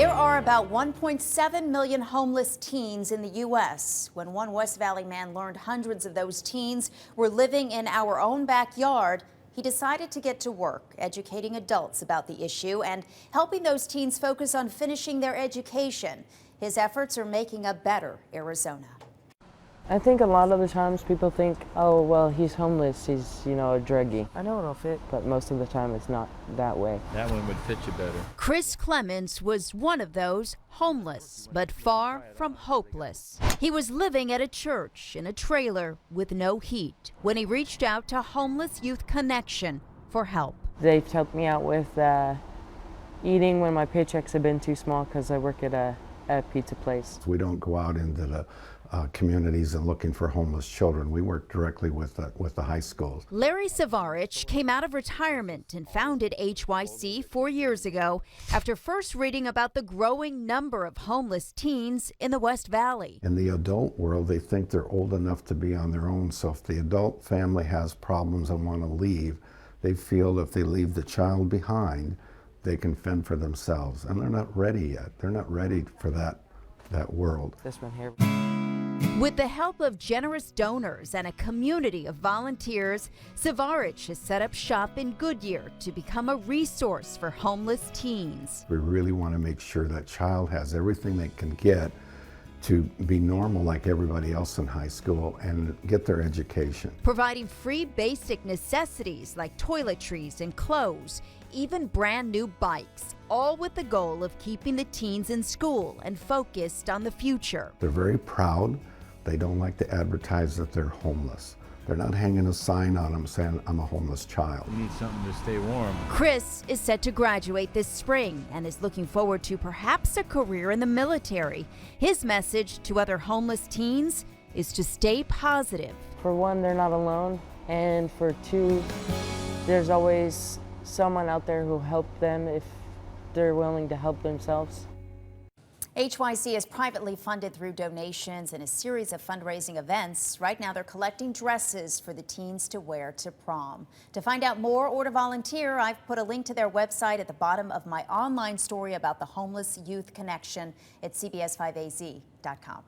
There are about 1.7 million homeless teens in the U.S. When one West Valley man learned hundreds of those teens were living in our own backyard, he decided to get to work, educating adults about the issue and helping those teens focus on finishing their education. His efforts are making a better Arizona. I think a lot of the times people think, oh, well, he's homeless, he's, a druggie. I know it'll fit, but most of the time it's not that way. That one would fit you better. Chris Clemens was one of those homeless, but far from hopeless. He was living at a church in a trailer with no heat when he reached out to Homeless Youth Connection for help. They've helped me out with eating when my paychecks have been too small because I work at a pizza place. We don't go out into the communities and looking for homeless children. We work directly with the high schools. Larry Savarich came out of retirement and founded HYC 4 years ago after first reading about the growing number of homeless teens in the West Valley. In the adult world, they think they're old enough to be on their own, so if the adult family has problems and want to leave, they feel if they leave the child behind, they can fend for themselves, and they're not ready yet. They're not ready for that world. This one here. With the help of generous donors and a community of volunteers, Savarich has set up shop in Goodyear to become a resource for homeless teens. We really want to make sure that child has everything they can get to be normal like everybody else in high school and get their education. Providing free basic necessities like toiletries and clothes, even brand new bikes, all with the goal of keeping the teens in school and focused on the future. They're very proud. They don't like to advertise that they're homeless. They're not hanging a sign on them saying, I'm a homeless child. You need something to stay warm. Chris is set to graduate this spring and is looking forward to perhaps a career in the military. His message to other homeless teens is to stay positive. For one, they're not alone, and for two, there's always someone out there who'll help them if they're willing to help themselves. HYC is privately funded through donations and a series of fundraising events. Right now, they're collecting dresses for the teens to wear to prom. To find out more or to volunteer, I've put a link to their website at the bottom of my online story about the Homeless Youth Connection at CBS5AZ.com.